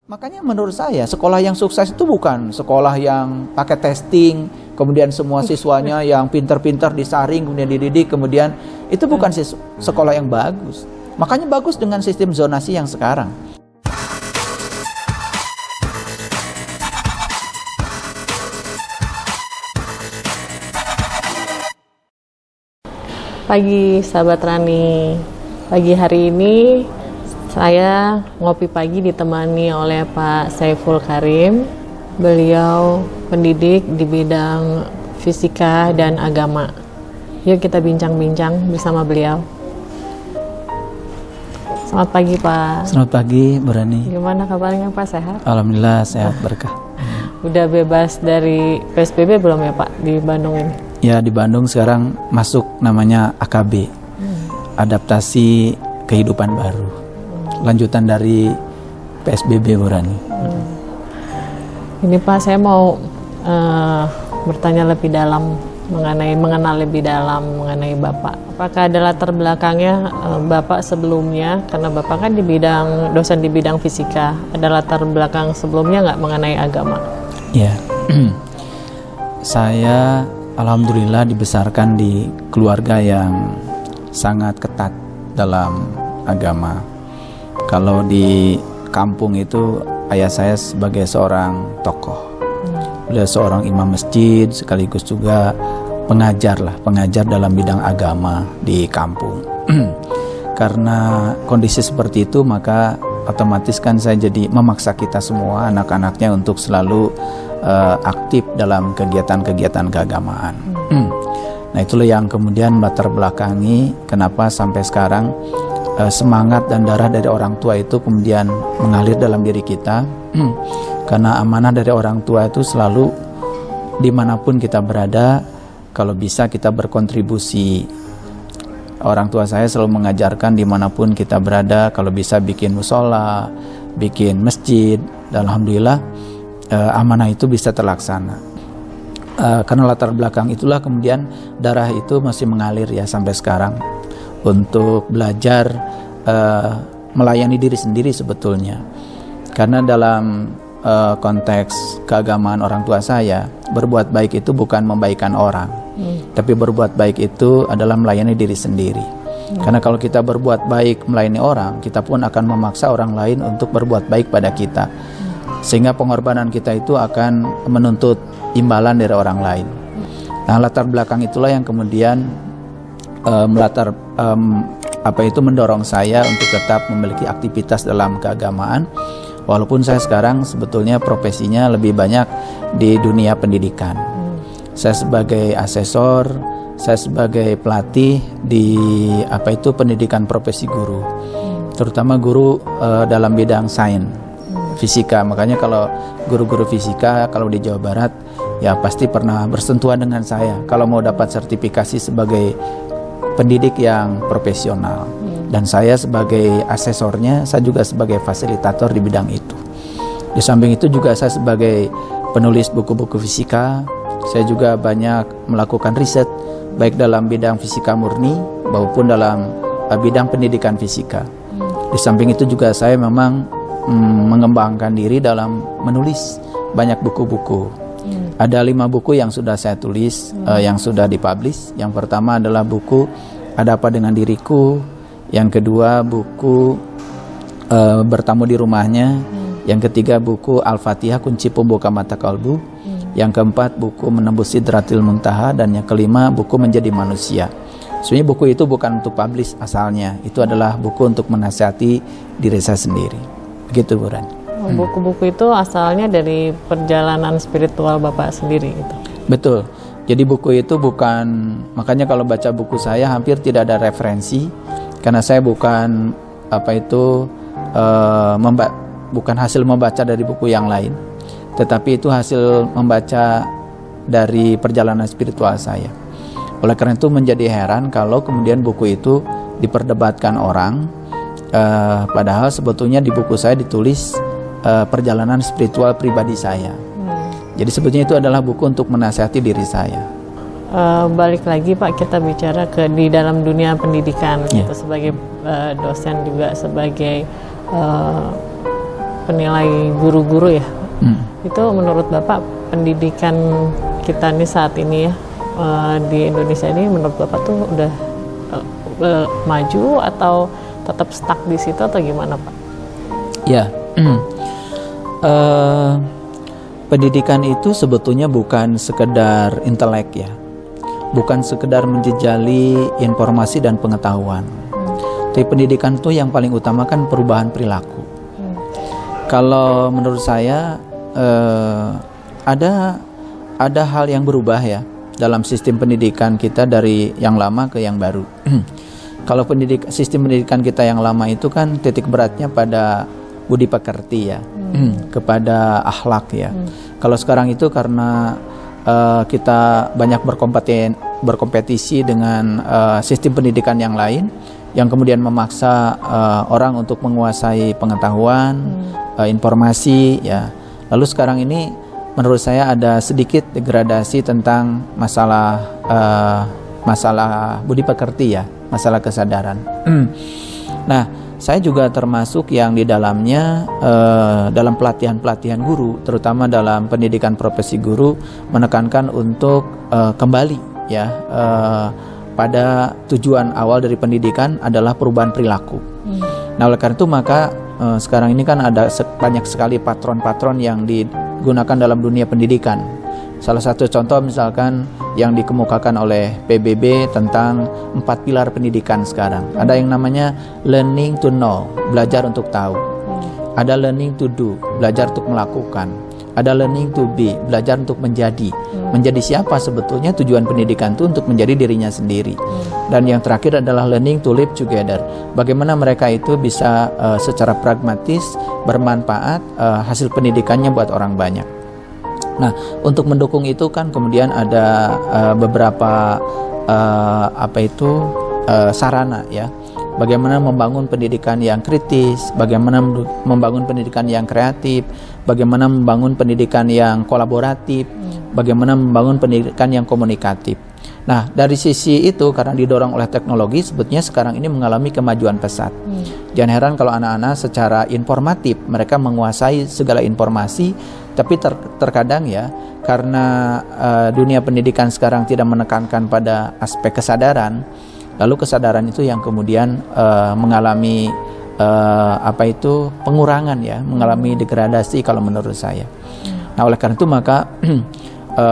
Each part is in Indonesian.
Makanya menurut saya sekolah yang sukses itu bukan sekolah yang pakai testing, kemudian semua siswanya yang pintar-pintar disaring, kemudian dididik, kemudian itu bukan sekolah yang bagus. Makanya bagus dengan sistem zonasi yang sekarang. Pagi sahabat Rani, pagi hari ini saya ngopi pagi ditemani oleh Pak Saiful Karim. Beliau pendidik di bidang fisika dan agama. Yuk kita bincang-bincang bersama beliau. Selamat pagi Pak. Selamat pagi Bu Rani. Gimana kabarnya Pak, sehat? Alhamdulillah sehat, berkah. Udah bebas dari PSBB belum ya Pak di Bandung ini? Ya, di Bandung sekarang masuk namanya AKB, adaptasi kehidupan baru. Lanjutan dari PSBB Bu Rani. Ini Pak, saya mau bertanya lebih dalam mengenal lebih dalam mengenai Bapak. Apakah ada latar belakangnya Bapak sebelumnya, karena Bapak kan dosen di bidang fisika, ada latar belakang sebelumnya nggak mengenai agama? Ya, saya alhamdulillah dibesarkan di keluarga yang sangat ketat dalam agama. Kalau di kampung itu ayah saya sebagai seorang tokoh. Beliau seorang imam masjid sekaligus juga pengajar dalam bidang agama di kampung. Karena kondisi seperti itu, maka otomatis kan saya jadi memaksa kita semua anak-anaknya untuk selalu aktif dalam kegiatan-kegiatan keagamaan. Nah, itulah yang kemudian latar belakangi kenapa sampai sekarang semangat dan darah dari orang tua itu kemudian mengalir dalam diri kita. Karena amanah dari orang tua itu selalu dimanapun kita berada, kalau bisa kita berkontribusi. Orang tua saya selalu mengajarkan dimanapun kita berada, kalau bisa bikin musola, bikin masjid, dan alhamdulillah amanah itu bisa terlaksana. Karena latar belakang itulah kemudian darah itu masih mengalir ya sampai sekarang untuk belajar melayani diri sendiri sebetulnya. Karena dalam konteks keagamaan orang tua saya, berbuat baik itu bukan membaikkan orang, tapi berbuat baik itu adalah melayani diri sendiri. Karena kalau kita berbuat baik melayani orang, kita pun akan memaksa orang lain untuk berbuat baik pada kita, sehingga pengorbanan kita itu akan menuntut imbalan dari orang lain. Nah, latar belakang itulah yang kemudian mendorong saya untuk tetap memiliki aktivitas dalam keagamaan. Walaupun saya sekarang sebetulnya profesinya lebih banyak di dunia pendidikan. Saya sebagai asesor, saya sebagai pelatih di pendidikan profesi guru. Terutama guru dalam bidang sains, fisika. Makanya kalau guru-guru fisika kalau di Jawa Barat ya pasti pernah bersentuhan dengan saya kalau mau dapat sertifikasi sebagai pendidik yang profesional. Dan saya sebagai asesornya, saya juga sebagai fasilitator di bidang itu. Di samping itu juga saya sebagai penulis buku-buku fisika. Saya juga banyak melakukan riset baik dalam bidang fisika murni maupun dalam bidang pendidikan fisika. Di samping itu juga saya memang mengembangkan diri dalam menulis banyak buku-buku. Ada 5 buku yang sudah saya tulis, yang sudah dipublish. Yang pertama adalah buku Ada Apa Dengan Diriku. Yang kedua buku Bertamu di Rumahnya. Yang ketiga buku Al-Fatihah Kunci Pembuka Mata Kalbu. Yang keempat buku Menembus Sidratil Muntaha. Dan yang kelima buku Menjadi Manusia. Sebenarnya buku itu bukan untuk publish asalnya, itu adalah buku untuk menasihati diri saya sendiri. Begitu Bu Rani. Buku-buku itu asalnya dari perjalanan spiritual Bapak sendiri gitu. Betul. Jadi buku itu bukan, makanya kalau baca buku saya hampir tidak ada referensi, karena saya bukan bukan hasil membaca dari buku yang lain, tetapi itu hasil membaca dari perjalanan spiritual saya. Oleh karena itu menjadi heran kalau kemudian buku itu diperdebatkan orang, padahal sebetulnya di buku saya ditulis perjalanan spiritual pribadi saya. Jadi sebetulnya itu adalah buku untuk menasihati diri saya. Balik lagi Pak, kita bicara di dalam dunia pendidikan, gitu, sebagai dosen juga sebagai penilai guru-guru ya. Hmm. Itu menurut Bapak pendidikan kita nih saat ini ya di Indonesia ini menurut Bapak tuh udah maju atau tetap stuck di situ atau gimana Pak? Ya, pendidikan itu sebetulnya bukan sekedar intelek ya, bukan sekedar menjejali informasi dan pengetahuan. Tapi pendidikan itu yang paling utama kan perubahan perilaku. Kalau menurut saya ada hal yang berubah ya dalam sistem pendidikan kita dari yang lama ke yang baru. Kalau sistem pendidikan kita yang lama itu kan titik beratnya pada budi pekerti ya, kepada akhlak ya. Kalau sekarang itu karena kita banyak berkompetisi dengan sistem pendidikan yang lain, yang kemudian memaksa orang untuk menguasai pengetahuan, informasi ya. Lalu sekarang ini menurut saya ada sedikit degradasi tentang masalah budi pekerti ya, masalah kesadaran. Nah, saya juga termasuk yang di dalamnya dalam pelatihan guru, terutama dalam pendidikan profesi guru, menekankan untuk kembali ya pada tujuan awal dari pendidikan adalah perubahan perilaku. Nah, oleh karena itu maka sekarang ini kan ada banyak sekali patron-patron yang digunakan dalam dunia pendidikan. Salah satu contoh misalkan yang dikemukakan oleh PBB tentang 4 pilar pendidikan sekarang. Ada yang namanya learning to know, belajar untuk tahu. Ada learning to do, belajar untuk melakukan. Ada learning to be, belajar untuk menjadi. Menjadi siapa sebetulnya tujuan pendidikan itu untuk menjadi dirinya sendiri. Dan yang terakhir adalah learning to live together. Bagaimana mereka itu bisa secara pragmatis bermanfaat hasil pendidikannya buat orang banyak. Nah, untuk mendukung itu kan kemudian ada beberapa sarana ya. Bagaimana membangun pendidikan yang kritis, bagaimana membangun pendidikan yang kreatif, bagaimana membangun pendidikan yang kolaboratif, bagaimana membangun pendidikan yang komunikatif. Nah, dari sisi itu karena didorong oleh teknologi, sebetulnya sekarang ini mengalami kemajuan pesat. Jangan heran kalau anak-anak secara informatif mereka menguasai segala informasi, tapi terkadang ya karena dunia pendidikan sekarang tidak menekankan pada aspek kesadaran, lalu kesadaran itu yang kemudian mengalami pengurangan ya, mengalami degradasi kalau menurut saya. Nah, oleh karena itu maka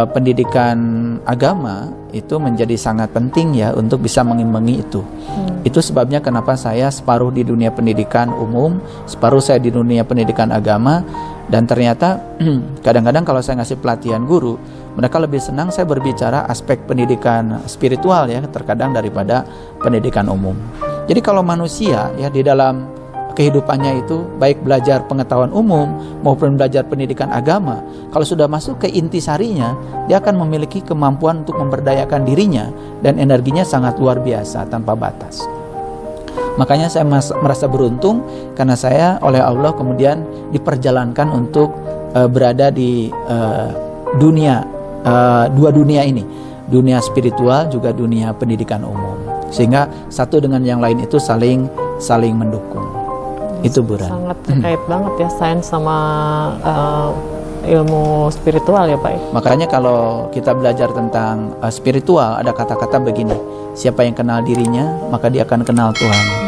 pendidikan agama itu menjadi sangat penting ya untuk bisa mengimbangi itu. Itu sebabnya kenapa saya separuh di dunia pendidikan umum, separuh saya di dunia pendidikan agama. Dan ternyata kadang-kadang kalau saya ngasih pelatihan guru, mereka lebih senang saya berbicara aspek pendidikan spiritual ya terkadang daripada pendidikan umum. Jadi kalau manusia ya di dalam kehidupannya itu baik belajar pengetahuan umum maupun belajar pendidikan agama, kalau sudah masuk ke intisarinya, dia akan memiliki kemampuan untuk memberdayakan dirinya dan energinya sangat luar biasa tanpa batas. Makanya saya merasa beruntung karena saya oleh Allah kemudian diperjalankan untuk berada di dua dunia ini, dunia spiritual juga dunia pendidikan umum, sehingga satu dengan yang lain itu saling mendukung. Itu Buran. Sangat terkait banget ya sains sama ilmu spiritual ya Pak. Makanya kalau kita belajar tentang spiritual ada kata-kata begini, siapa yang kenal dirinya maka dia akan kenal Tuhan.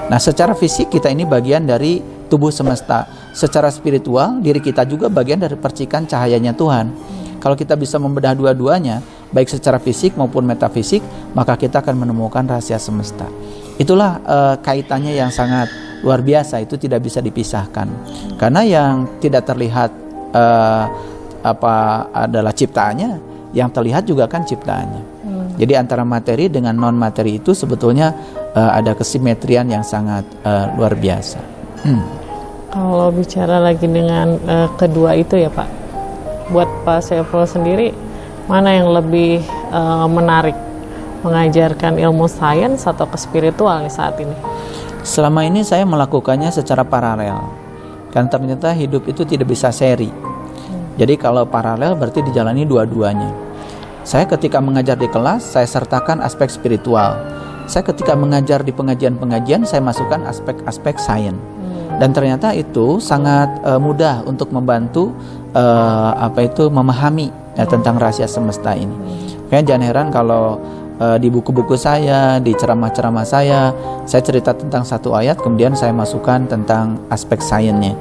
Nah, secara fisik kita ini bagian dari tubuh semesta. Secara spiritual diri kita juga bagian dari percikan cahayanya Tuhan. Kalau kita bisa membedah dua-duanya, baik secara fisik maupun metafisik, maka kita akan menemukan rahasia semesta. Itulah kaitannya yang sangat luar biasa, itu tidak bisa dipisahkan. Karena yang tidak terlihat adalah ciptaannya, yang terlihat juga kan ciptaannya. Jadi antara materi dengan non materi itu sebetulnya ada kesimetrian yang sangat luar biasa. Kalau bicara lagi dengan kedua itu ya Pak, buat Pak Saiful sendiri mana yang lebih menarik, mengajarkan ilmu sains atau ke spiritual nih saat ini? Selama ini saya melakukannya secara paralel, kan ternyata hidup itu tidak bisa seri. Jadi kalau paralel berarti dijalani dua-duanya. Saya ketika mengajar di kelas, saya sertakan aspek spiritual. Saya ketika mengajar di pengajian-pengajian, saya masukkan aspek-aspek sains. Dan ternyata itu sangat mudah untuk membantu memahami tentang rahasia semesta ini. Makanya jangan heran kalau di buku-buku saya, di ceramah-ceramah saya cerita tentang satu ayat, kemudian saya masukkan tentang aspek sainsnya.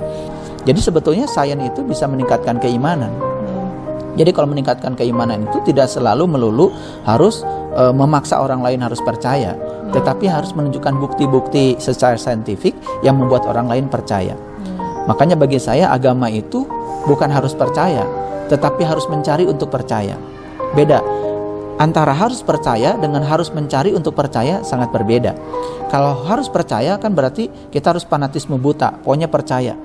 Jadi sebetulnya sains itu bisa meningkatkan keimanan. Jadi kalau meningkatkan keimanan itu tidak selalu melulu harus memaksa orang lain harus percaya, tetapi harus menunjukkan bukti-bukti secara saintifik yang membuat orang lain percaya. Makanya bagi saya agama itu bukan harus percaya, tetapi harus mencari untuk percaya. Beda. Antara harus percaya dengan harus mencari untuk percaya sangat berbeda. Kalau harus percaya kan berarti kita harus fanatisme buta, pokoknya percaya.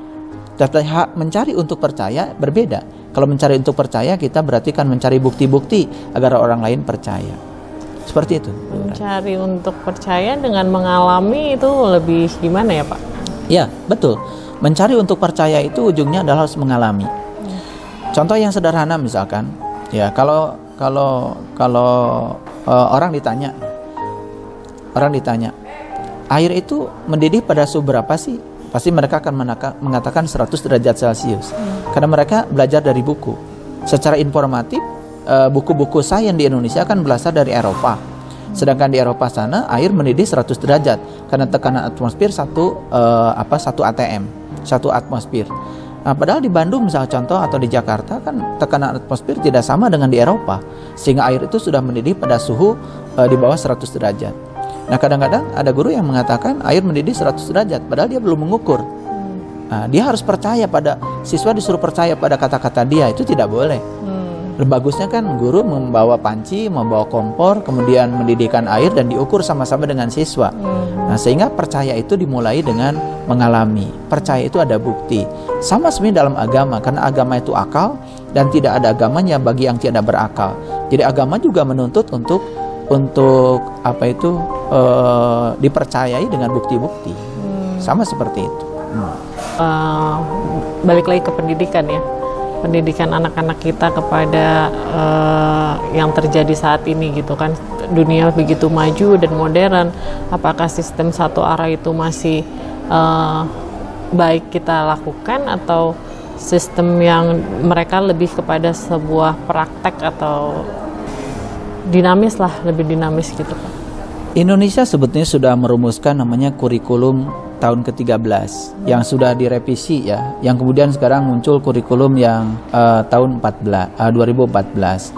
Tetapi mencari untuk percaya berbeda. Kalau mencari untuk percaya kita berarti kan mencari bukti-bukti agar orang lain percaya. Seperti itu. Mencari untuk percaya dengan mengalami itu lebih gimana ya Pak? Ya, betul. Mencari untuk percaya itu ujungnya adalah harus mengalami. Contoh yang sederhana misalkan, ya kalau orang ditanya, air itu mendidih pada suhu berapa sih? Pasti mereka akan mengatakan 100 derajat Celcius. Karena mereka belajar dari buku. Secara informatif, buku-buku sains di Indonesia kan berasal dari Eropa. Sedangkan di Eropa sana air mendidih 100 derajat karena tekanan atmosfer 1 atm, 1 atmosfer. Nah, padahal di Bandung misalnya contoh atau di Jakarta kan tekanan atmosfer tidak sama dengan di Eropa, sehingga air itu sudah mendidih pada suhu di bawah 100 derajat. Nah, kadang-kadang ada guru yang mengatakan air mendidih 100 derajat padahal dia belum mengukur. Nah, dia harus percaya pada, siswa disuruh percaya pada kata-kata dia, itu tidak boleh. Bagusnya kan guru membawa panci, membawa kompor, kemudian mendidihkan air dan diukur sama-sama dengan siswa. Nah, sehingga percaya itu dimulai dengan mengalami. Percaya itu ada bukti. Sama sebenarnya dalam agama, karena agama itu akal dan tidak ada agamanya bagi yang tidak berakal. Jadi agama juga menuntut untuk dipercayai dengan bukti-bukti. Sama seperti itu. Balik lagi ke pendidikan ya. Pendidikan anak-anak kita kepada yang terjadi saat ini gitu kan, dunia begitu maju dan modern, apakah sistem satu arah itu masih baik kita lakukan atau sistem yang mereka lebih kepada sebuah praktek atau dinamis lah, lebih dinamis gitu Pak? Indonesia sebetulnya sudah merumuskan namanya kurikulum tahun ke-13 yang sudah direvisi ya, yang kemudian sekarang muncul kurikulum yang tahun 2014.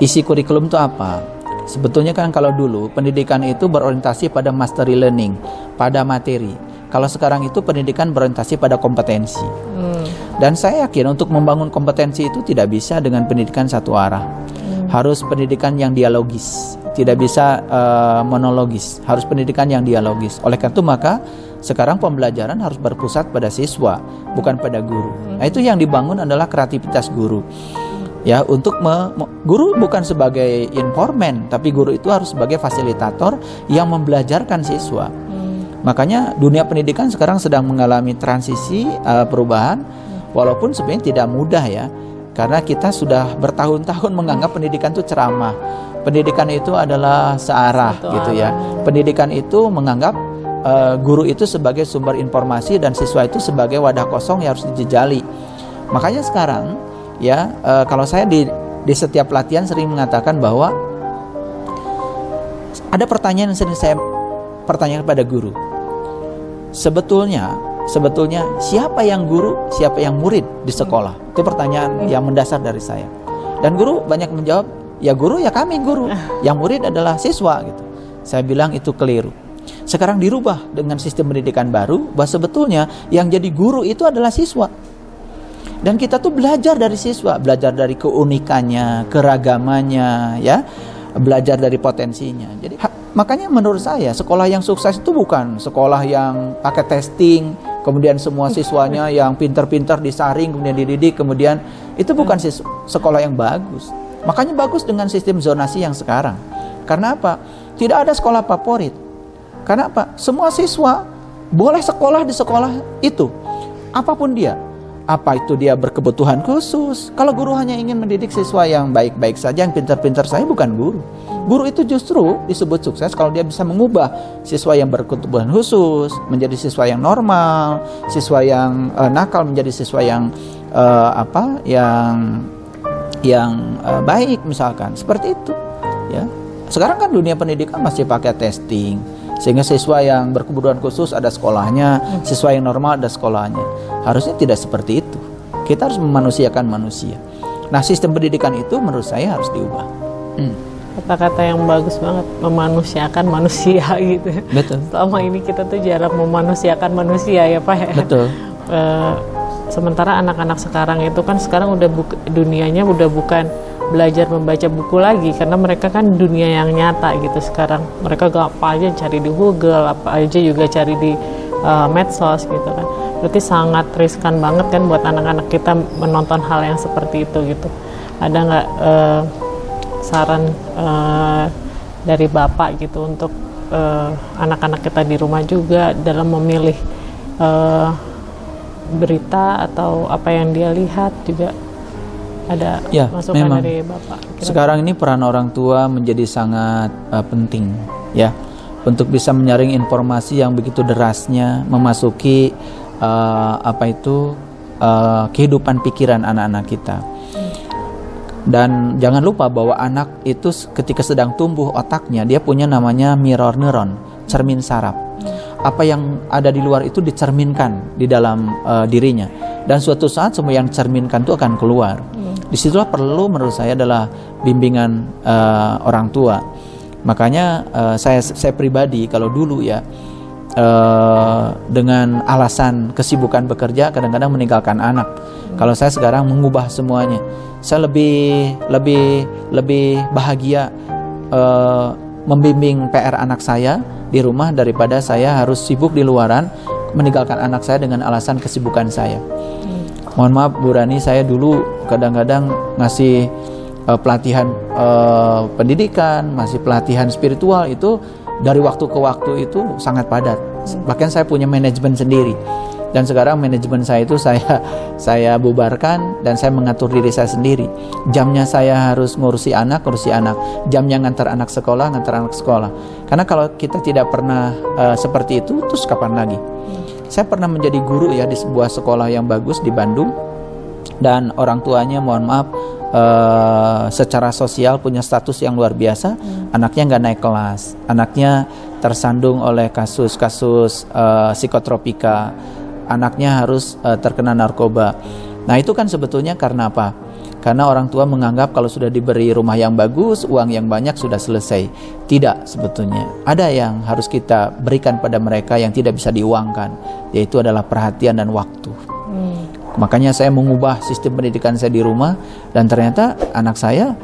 Isi kurikulum itu apa? Sebetulnya kan kalau dulu pendidikan itu berorientasi pada mastery learning, pada materi. Kalau sekarang itu pendidikan berorientasi pada kompetensi. Dan saya yakin untuk membangun kompetensi itu tidak bisa dengan pendidikan satu arah. Harus pendidikan yang dialogis, tidak bisa monologis, harus pendidikan yang dialogis. Oleh karena itu maka sekarang pembelajaran harus berpusat pada siswa, bukan pada guru. Nah, itu yang dibangun adalah kreativitas guru. Ya, untuk guru bukan sebagai informan, tapi guru itu harus sebagai fasilitator yang membelajarkan siswa. Makanya dunia pendidikan sekarang sedang mengalami transisi perubahan, walaupun sebenarnya tidak mudah ya. Karena kita sudah bertahun-tahun menganggap pendidikan itu ceramah. Pendidikan itu adalah searah gitu ya. Pendidikan itu menganggap guru itu sebagai sumber informasi dan siswa itu sebagai wadah kosong yang harus dijejali. Makanya sekarang ya, kalau saya di setiap pelatihan sering mengatakan bahwa ada pertanyaan yang sering saya pertanyakan pada guru. Sebetulnya siapa yang guru, siapa yang murid di sekolah? Itu pertanyaan yang mendasar dari saya. Dan guru banyak menjawab, ya guru ya kami guru, yang murid adalah siswa gitu. Saya bilang itu keliru. Sekarang dirubah dengan sistem pendidikan baru, bahwa sebetulnya yang jadi guru itu adalah siswa. Dan kita tuh belajar dari siswa, belajar dari keunikannya, keragamannya, ya, belajar dari potensinya. Jadi makanya menurut saya sekolah yang sukses itu bukan sekolah yang pakai testing, kemudian semua siswanya yang pintar-pintar disaring, kemudian dididik, kemudian itu bukan sekolah yang bagus. Makanya bagus dengan sistem zonasi yang sekarang. Karena apa? Tidak ada sekolah favorit. Karena apa? Semua siswa boleh sekolah di sekolah itu, apapun dia. apa itu dia berkebutuhan khusus. Kalau guru hanya ingin mendidik siswa yang baik-baik saja, yang pintar-pintar saja, bukan guru. Guru itu justru disebut sukses kalau dia bisa mengubah siswa yang berkebutuhan khusus menjadi siswa yang normal, siswa yang nakal menjadi siswa yang baik misalkan. Seperti itu, ya. Sekarang kan dunia pendidikan masih pakai testing, sehingga siswa yang berkebutuhan khusus ada sekolahnya, siswa yang normal ada sekolahnya. Harusnya tidak seperti itu. Kita harus memanusiakan manusia. Nah, sistem pendidikan itu menurut saya harus diubah. Kata-kata yang bagus banget, memanusiakan manusia gitu. Betul. Selama ini kita tuh jarang memanusiakan manusia ya Pak ya. Betul. Sementara anak-anak sekarang itu kan sekarang udah dunianya udah bukan belajar membaca buku lagi, karena mereka kan dunia yang nyata gitu sekarang. Mereka apa aja cari di Google, apa aja juga cari di medsos gitu kan. Berarti sangat riskan banget kan buat anak-anak kita menonton hal yang seperti itu gitu. Ada nggak saran dari Bapak gitu untuk anak-anak kita di rumah juga dalam memilih berita atau apa yang dia lihat juga? Ada Ya, masukan memang. dari Bapak? Sekarang ini peran orang tua menjadi sangat penting, ya, untuk bisa menyaring informasi yang begitu derasnya memasuki kehidupan pikiran anak-anak kita. Dan jangan lupa bahwa anak itu ketika sedang tumbuh otaknya, dia punya namanya mirror neuron, cermin saraf. Apa yang ada di luar itu dicerminkan di dalam dirinya, dan suatu saat semua yang dicerminkan itu akan keluar. Disitulah perlu menurut saya adalah bimbingan orang tua. Makanya saya pribadi kalau dulu ya dengan alasan kesibukan bekerja kadang-kadang meninggalkan anak. Kalau saya sekarang mengubah semuanya, saya lebih bahagia membimbing PR anak saya di rumah daripada saya harus sibuk di luaran meninggalkan anak saya dengan alasan kesibukan saya. Mohon maaf Bu Rani, saya dulu kadang-kadang ngasih pelatihan pendidikan, masih pelatihan spiritual itu dari waktu ke waktu itu sangat padat. Bahkan saya punya manajemen sendiri. Dan sekarang manajemen saya itu saya bubarkan dan saya mengatur diri saya sendiri. Jamnya saya harus ngurusi anak. Jamnya ngantar anak sekolah. Karena kalau kita tidak pernah seperti itu, terus kapan lagi? Saya pernah menjadi guru ya di sebuah sekolah yang bagus di Bandung. Dan orang tuanya mohon maaf secara sosial punya status yang luar biasa. Anaknya nggak naik kelas. Anaknya tersandung oleh kasus-kasus psikotropika. Anaknya harus terkena narkoba. Nah itu kan sebetulnya karena apa? Karena orang tua menganggap kalau sudah diberi rumah yang bagus, uang yang banyak sudah selesai. Tidak sebetulnya. Ada yang harus kita berikan pada mereka yang tidak bisa diuangkan, yaitu adalah perhatian dan waktu. Makanya saya mengubah sistem pendidikan saya di rumah, dan ternyata anak saya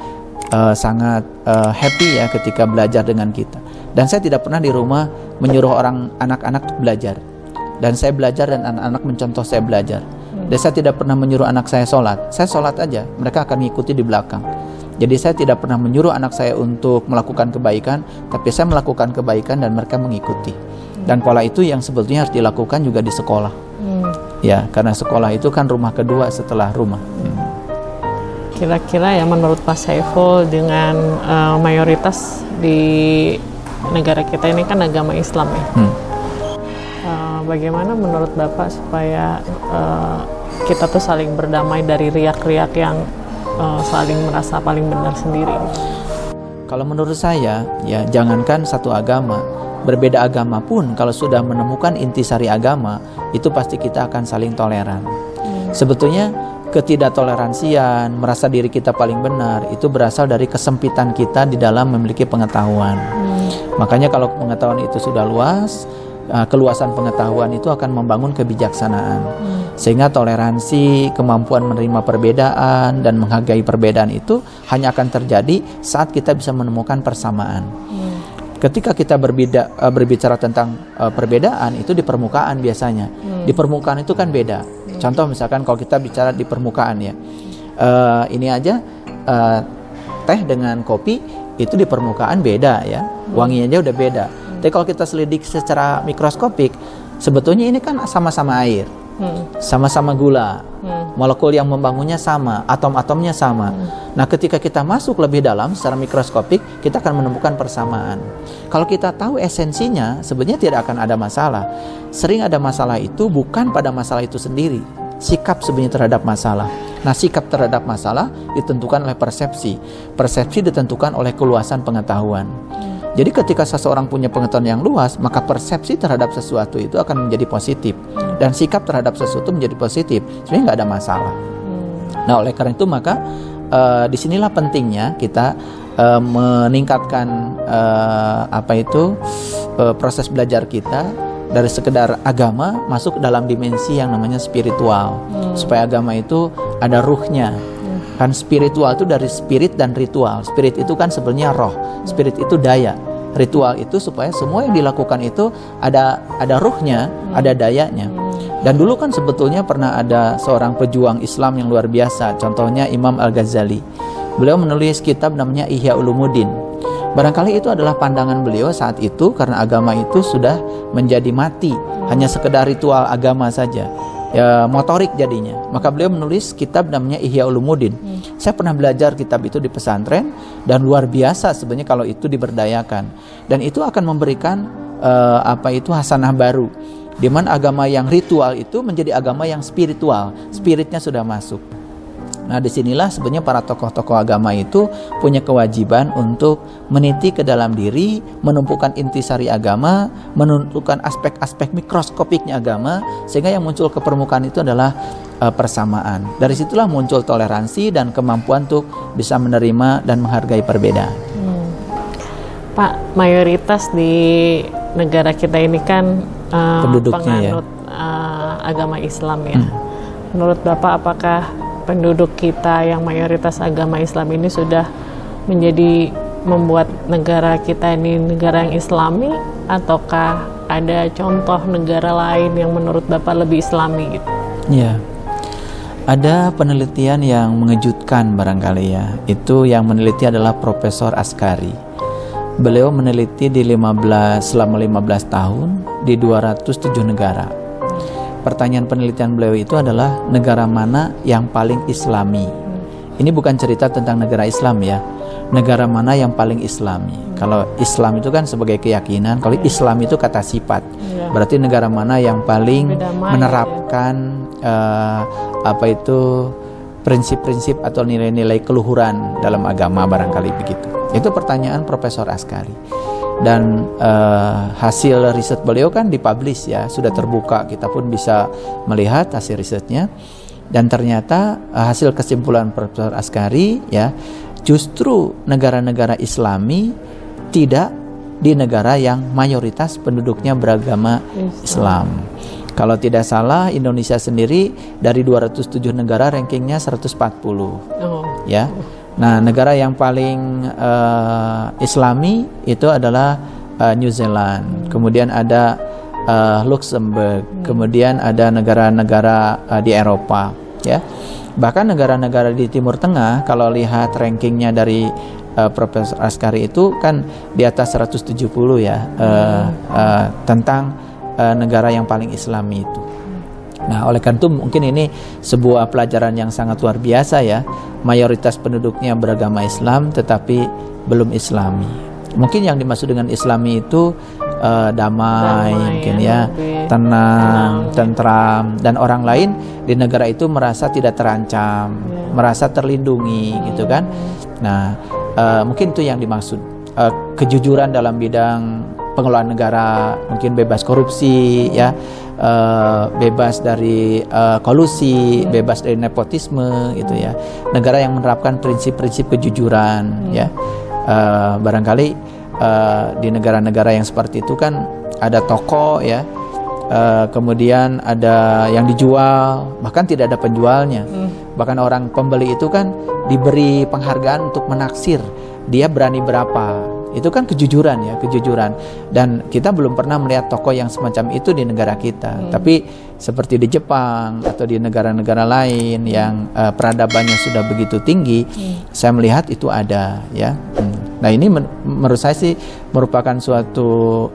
sangat happy ya ketika belajar dengan kita. Dan saya tidak pernah di rumah menyuruh anak-anak untuk belajar. Dan saya belajar dan anak-anak mencontoh saya belajar. Dan saya tidak pernah menyuruh anak saya sholat. Saya sholat aja, mereka akan mengikuti di belakang. Jadi saya tidak pernah menyuruh anak saya untuk melakukan kebaikan, tapi saya melakukan kebaikan dan mereka mengikuti. Dan pola itu yang sebetulnya harus dilakukan juga di sekolah. Ya, karena sekolah itu kan rumah kedua setelah rumah. Kira-kira ya menurut Pak Saiful, dengan mayoritas di negara kita ini kan agama Islam ya. Bagaimana menurut Bapak supaya kita tuh saling berdamai dari riak-riak yang saling merasa paling benar sendiri? Kalau menurut saya, ya jangankan satu agama, berbeda agama pun kalau sudah menemukan intisari agama, itu pasti kita akan saling toleran. Sebetulnya ketidaktoleransian, merasa diri kita paling benar, itu berasal dari kesempitan kita di dalam memiliki pengetahuan. Makanya kalau pengetahuan itu sudah luas, keluasan pengetahuan itu akan membangun kebijaksanaan, sehingga toleransi, kemampuan menerima perbedaan dan menghargai perbedaan itu hanya akan terjadi saat kita bisa menemukan persamaan. Ketika kita berbicara tentang perbedaan itu di permukaan biasanya, di permukaan itu kan beda. Contoh misalkan kalau kita bicara di permukaan ya, ini aja teh dengan kopi itu di permukaan beda ya, wanginya aja udah beda. Tapi kalau kita selidik secara mikroskopik, sebetulnya ini kan sama-sama air. sama-sama gula, molekul yang membangunnya sama, atom-atomnya sama. Nah, ketika kita masuk lebih dalam secara mikroskopik, kita akan menemukan persamaan. Kalau kita tahu esensinya, sebenarnya tidak akan ada masalah. Sering ada masalah itu bukan pada masalah itu sendiri, sikap sebenarnya terhadap masalah. Nah, sikap terhadap masalah ditentukan oleh persepsi. Persepsi ditentukan oleh keluasan pengetahuan. Jadi ketika seseorang punya pengetahuan yang luas, maka persepsi terhadap sesuatu itu akan menjadi positif. Dan sikap terhadap sesuatu menjadi positif. Sebenarnya nggak ada masalah. Nah, oleh karena itu maka disinilah pentingnya kita meningkatkan proses belajar kita dari sekedar agama masuk dalam dimensi yang namanya spiritual. Supaya agama itu ada ruhnya. Kan spiritual itu dari spirit dan ritual. Spirit itu kan sebenarnya roh. Spirit itu daya. Ritual itu supaya semua yang dilakukan itu ada ruhnya, ada dayanya. Dan dulu kan sebetulnya pernah ada seorang pejuang Islam yang luar biasa. Contohnya Imam Al-Ghazali. Beliau menulis kitab namanya Ihya Ulumuddin. Barangkali itu adalah pandangan beliau saat itu karena agama itu sudah menjadi mati. Hanya sekedar ritual agama saja. Ya, motorik jadinya. Maka beliau menulis kitab namanya Ihya Ulumuddin. Saya pernah belajar kitab itu di pesantren dan luar biasa sebenarnya kalau itu diberdayakan. Dan itu akan memberikan hasanah baru. Di mana agama yang ritual itu menjadi agama yang spiritual. Spiritnya sudah masuk. Nah, disinilah sebenarnya para tokoh-tokoh agama itu punya kewajiban untuk meniti ke dalam diri, menumpukan intisari agama, menentukan aspek-aspek mikroskopiknya agama, sehingga yang muncul ke permukaan itu adalah persamaan. Dari situlah muncul toleransi dan kemampuan untuk bisa menerima dan menghargai perbedaan. Pak, mayoritas di negara kita ini kan penduduknya penganut agama Islam ya. Menurut Bapak, apakah penduduk kita yang mayoritas agama Islam ini sudah menjadi membuat negara kita ini negara yang Islami, ataukah ada contoh negara lain yang menurut Bapak lebih Islami gitu? Ya, ada penelitian yang mengejutkan barangkali ya. Itu yang meneliti adalah Profesor Askari. Beliau meneliti selama 15 tahun di 207 negara. Pertanyaan penelitian beliau itu adalah negara mana yang paling Islami. Ini bukan cerita tentang negara Islam ya. Negara mana yang paling Islami. Kalau Islam itu kan sebagai keyakinan, kalau Islam itu kata sifat. Berarti negara mana yang paling menerapkan prinsip-prinsip atau nilai-nilai keluhuran dalam agama, barangkali begitu. Itu pertanyaan Profesor Askari. Dan hasil riset beliau kan dipublish ya, sudah terbuka, kita pun bisa melihat hasil risetnya. Dan ternyata hasil kesimpulan Profesor Askari ya, justru negara-negara Islami tidak di negara yang mayoritas penduduknya beragama Islam. Kalau tidak salah Indonesia sendiri dari 207 negara rankingnya 140 ya. Nah, negara yang paling Islami itu adalah New Zealand, kemudian ada Luxembourg, kemudian ada negara-negara di Eropa, ya. Bahkan negara-negara di Timur Tengah, kalau lihat rankingnya dari Profesor Askari itu kan di atas 170 ya, tentang negara yang paling Islami itu. Nah, oleh karena itu mungkin ini sebuah pelajaran yang sangat luar biasa ya. Mayoritas penduduknya beragama Islam tetapi belum Islami. Mungkin yang dimaksud dengan Islami itu damai mungkin ya, tenang, tentram, dan orang lain di negara itu merasa tidak terancam, merasa terlindungi gitu kan. Nah, mungkin itu yang dimaksud. Kejujuran dalam bidang pengelolaan negara, mungkin bebas korupsi ya, bebas dari kolusi, bebas dari nepotisme gitu ya. Negara yang menerapkan prinsip-prinsip kejujuran ya. Barangkali di negara-negara yang seperti itu kan ada toko ya, kemudian ada yang dijual, bahkan tidak ada penjualnya. Bahkan orang pembeli itu kan diberi penghargaan untuk menaksir dia berani berapa. Itu kan kejujuran ya, kejujuran. Dan kita belum pernah melihat toko yang semacam itu di negara kita. Tapi seperti di Jepang atau di negara-negara lain yang peradabannya sudah begitu tinggi, saya melihat itu ada ya. Nah, ini menurut saya sih merupakan suatu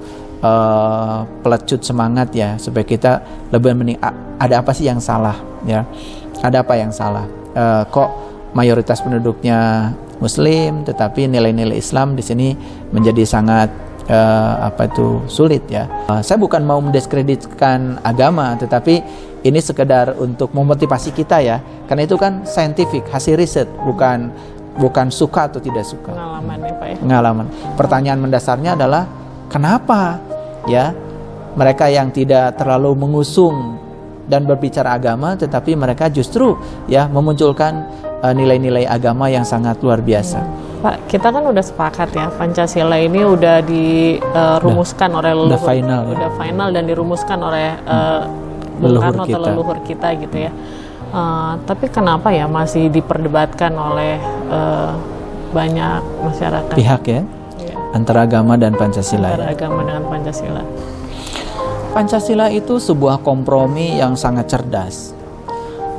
pelecut semangat ya, supaya kita lebih mending ada apa sih yang salah ya, ada apa yang salah, kok mayoritas penduduknya Muslim tetapi nilai-nilai Islam di sini menjadi sangat sulit ya. Saya bukan mau mendiskreditkan agama, tetapi ini sekedar untuk memotivasi kita ya, karena itu kan scientific, hasil riset, bukan suka atau tidak suka. Pengalaman ya Pak ya. Pengalaman. Pertanyaan mendasarnya adalah kenapa ya mereka yang tidak terlalu mengusung dan berbicara agama, tetapi mereka justru ya memunculkan nilai-nilai agama yang sangat luar biasa. Pak, kita kan udah sepakat ya, Pancasila ini udah dirumuskan oleh leluhur, udah final dan dirumuskan oleh Bung Karno atau leluhur kita gitu ya. Tapi kenapa ya masih diperdebatkan oleh banyak masyarakat? Pihak ya, antara agama dan Pancasila. Antara agama dengan Pancasila. Pancasila itu sebuah kompromi yang sangat cerdas.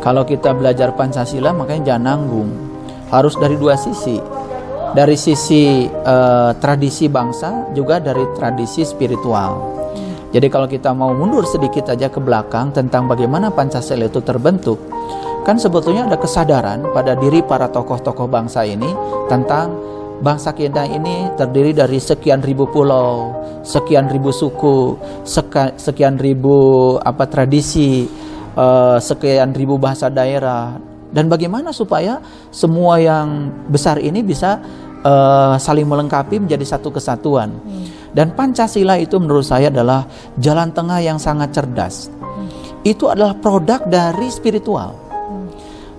Kalau kita belajar Pancasila, makanya jangan nanggung. Harus dari dua sisi. Dari sisi tradisi bangsa, juga dari tradisi spiritual. Jadi kalau kita mau mundur sedikit aja ke belakang tentang bagaimana Pancasila itu terbentuk, kan sebetulnya ada kesadaran pada diri para tokoh-tokoh bangsa ini tentang bangsa kita ini terdiri dari sekian ribu pulau, sekian ribu suku, sekian ribu tradisi, sekian ribu bahasa daerah, dan bagaimana supaya semua yang besar ini bisa saling melengkapi menjadi satu kesatuan. Dan Pancasila itu menurut saya adalah jalan tengah yang sangat cerdas. Itu adalah produk dari spiritual.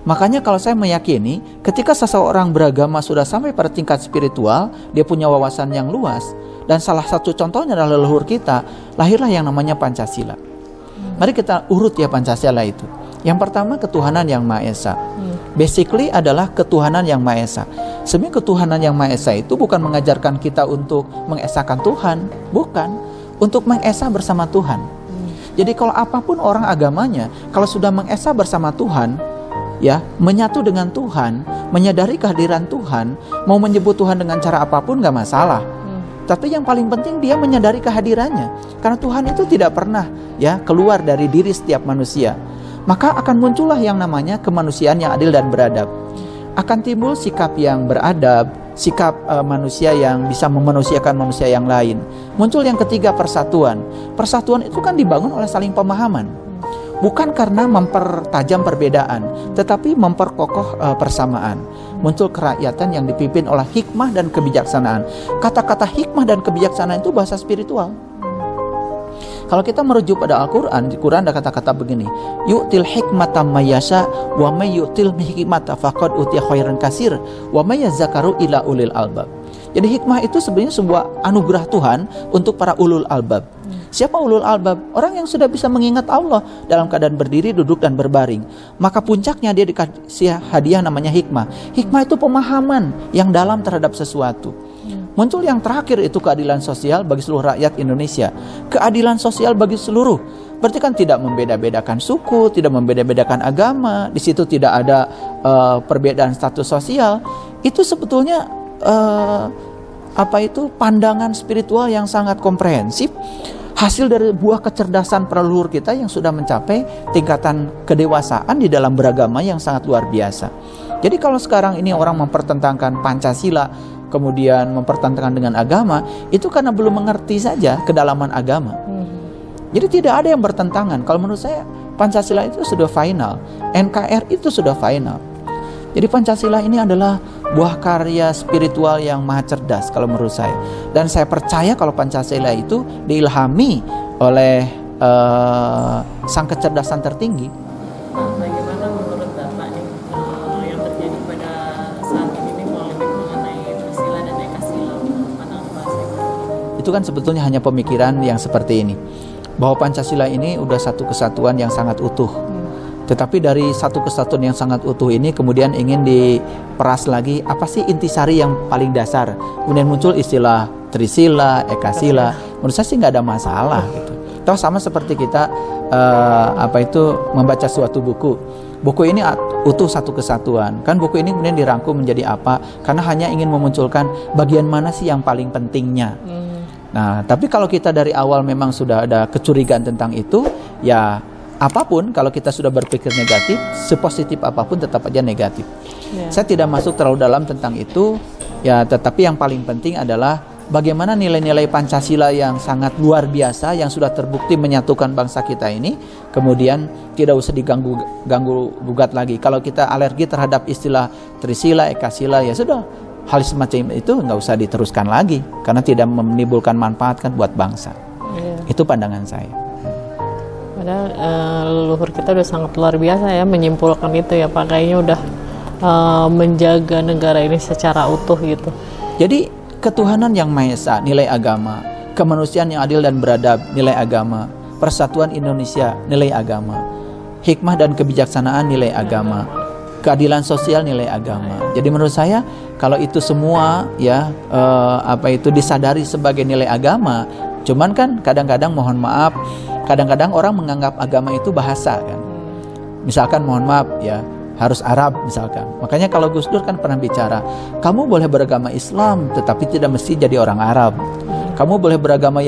Makanya kalau saya meyakini ketika seseorang beragama sudah sampai pada tingkat spiritual, dia punya wawasan yang luas, dan salah satu contohnya adalah leluhur kita, lahirlah yang namanya Pancasila. Mari kita urut ya Pancasila itu. Yang pertama, ketuhanan yang Maha Esa. Basically adalah ketuhanan yang Maha Esa. Sebenarnya ketuhanan yang Maha Esa itu bukan mengajarkan kita untuk mengesakan Tuhan, bukan, untuk mengesa bersama Tuhan. Jadi kalau apapun orang agamanya, kalau sudah mengesa bersama Tuhan, ya, menyatu dengan Tuhan, menyadari kehadiran Tuhan, mau menyebut Tuhan dengan cara apapun gak masalah. Tapi yang paling penting dia menyadari kehadirannya, karena Tuhan itu tidak pernah ya keluar dari diri setiap manusia. Maka akan muncullah yang namanya kemanusiaan yang adil dan beradab. Akan timbul sikap yang beradab, sikap manusia yang bisa memanusiakan manusia yang lain. Muncul yang ketiga, persatuan. Persatuan itu kan dibangun oleh saling pemahaman. Bukan karena mempertajam perbedaan, tetapi memperkokoh persamaan. Muncul kerakyatan yang dipimpin oleh hikmah dan kebijaksanaan. Kata-kata hikmah dan kebijaksanaan itu bahasa spiritual. Kalau kita merujuk pada Al-Quran, di Quran ada kata-kata begini, yu'til hikmata mayyasha wa may yu'til hikmata faqad utiya khairan katsir wa may yazakaru ila ulil albab. Jadi hikmah itu sebenarnya sebuah anugerah Tuhan untuk para ulul albab. Siapa ulul albab? Orang yang sudah bisa mengingat Allah dalam keadaan berdiri, duduk, dan berbaring. Maka puncaknya dia dikasih hadiah namanya hikmah. Hikmah itu pemahaman yang dalam terhadap sesuatu. Muncul yang terakhir itu keadilan sosial bagi seluruh rakyat Indonesia. Keadilan sosial bagi seluruh. Berarti kan tidak membeda-bedakan suku, tidak membeda-bedakan agama. Di situ tidak ada perbedaan status sosial. Itu sebetulnya pandangan spiritual yang sangat komprehensif, hasil dari buah kecerdasan leluhur kita yang sudah mencapai tingkatan kedewasaan di dalam beragama yang sangat luar biasa. Jadi kalau sekarang ini orang mempertentangkan Pancasila, kemudian mempertentangkan dengan agama, itu karena belum mengerti saja kedalaman agama. Jadi tidak ada yang bertentangan. Kalau menurut saya Pancasila itu sudah final, NKRI itu sudah final. Jadi Pancasila ini adalah buah karya spiritual yang maha cerdas kalau menurut saya. Dan saya percaya kalau Pancasila itu diilhami oleh sang kecerdasan tertinggi. Bagaimana menurut Bapak yang terjadi pada saat ini polemik mengenai Trisila dan Ekasila? Pandangan bahasa Itu kan sebetulnya hanya pemikiran yang seperti ini, bahwa Pancasila ini udah satu kesatuan yang sangat utuh. Tetapi dari satu kesatuan yang sangat utuh ini kemudian ingin diperas lagi, apa sih intisari yang paling dasar. Kemudian muncul istilah Trisila, Ekasila. Menurut saya sih nggak ada masalah gitu. Toh sama seperti kita membaca suatu buku. Buku ini utuh satu kesatuan. Kan buku ini kemudian dirangkum menjadi apa? Karena hanya ingin memunculkan bagian mana sih yang paling pentingnya. Nah, tapi kalau kita dari awal memang sudah ada kecurigaan tentang itu, ya apapun kalau kita sudah berpikir negatif, sepositif apapun tetap aja negatif. Saya tidak masuk terlalu dalam tentang itu, ya, tetapi yang paling penting adalah bagaimana nilai-nilai Pancasila yang sangat luar biasa, yang sudah terbukti menyatukan bangsa kita ini, kemudian tidak usah diganggu gugat lagi. Kalau kita alergi terhadap istilah Trisila, Ekasila, ya sudah, hal semacam itu nggak usah diteruskan lagi, karena tidak menimbulkan manfaat kan buat bangsa. Itu pandangan saya. Padahal leluhur kita udah sangat luar biasa ya menyimpulkan itu ya Pak, kayaknya udah menjaga negara ini secara utuh gitu. Jadi ketuhanan yang Maha Esa, nilai agama, kemanusiaan yang adil dan beradab, nilai agama, persatuan Indonesia, nilai agama, hikmah dan kebijaksanaan, nilai agama, keadilan sosial, nilai agama. Jadi menurut saya kalau itu semua ya disadari sebagai nilai agama, cuman kan kadang-kadang mohon maaf, kadang-kadang orang menganggap agama itu bahasa kan. Misalkan mohon maaf ya, harus Arab misalkan. Makanya kalau Gus Dur kan pernah bicara, kamu boleh beragama Islam tetapi tidak mesti jadi orang Arab. Kamu boleh beragama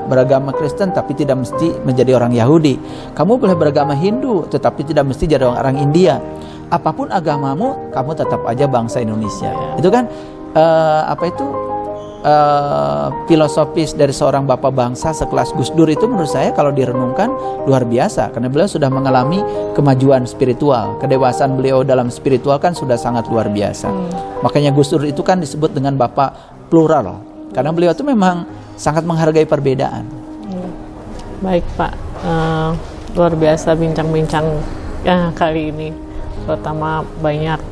beragama Kristen tapi tidak mesti menjadi orang Yahudi. Kamu boleh beragama Hindu tetapi tidak mesti jadi orang India. Apapun agamamu, kamu tetap aja bangsa Indonesia. Itu kan filosofis dari seorang bapak bangsa sekelas Gus Dur itu menurut saya kalau direnungkan luar biasa, karena beliau sudah mengalami kemajuan spiritual, kedewasaan beliau dalam spiritual kan sudah sangat luar biasa. Makanya Gus Dur itu kan disebut dengan bapak plural, karena beliau itu memang sangat menghargai perbedaan. Baik Pak, luar biasa bincang-bincang kali ini, terutama banyak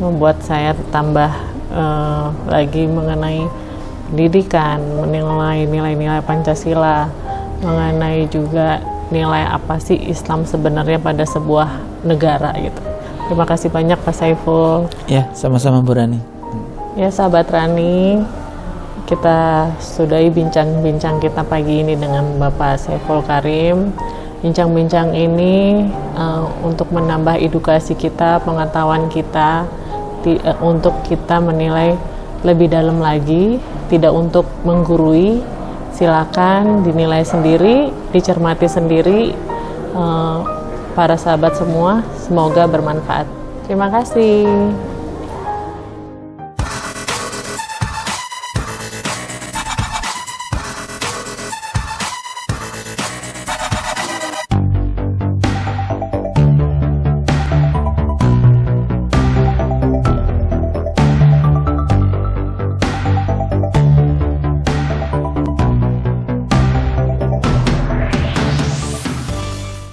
membuat saya tambah lagi mengenai pendidikan, menilai nilai-nilai Pancasila, mengenai juga nilai apa sih Islam sebenarnya pada sebuah negara gitu. Terima kasih banyak Pak Saiful. Ya, sama-sama Bu Rani. Ya sahabat Rani, kita sudahi bincang-bincang kita pagi ini dengan Bapak Saiful Karim. Bincang-bincang ini untuk menambah edukasi kita, pengetahuan kita, untuk kita menilai lebih dalam lagi, tidak untuk menggurui. Silakan dinilai sendiri, dicermati sendiri. Para sahabat semua, semoga bermanfaat. Terima kasih.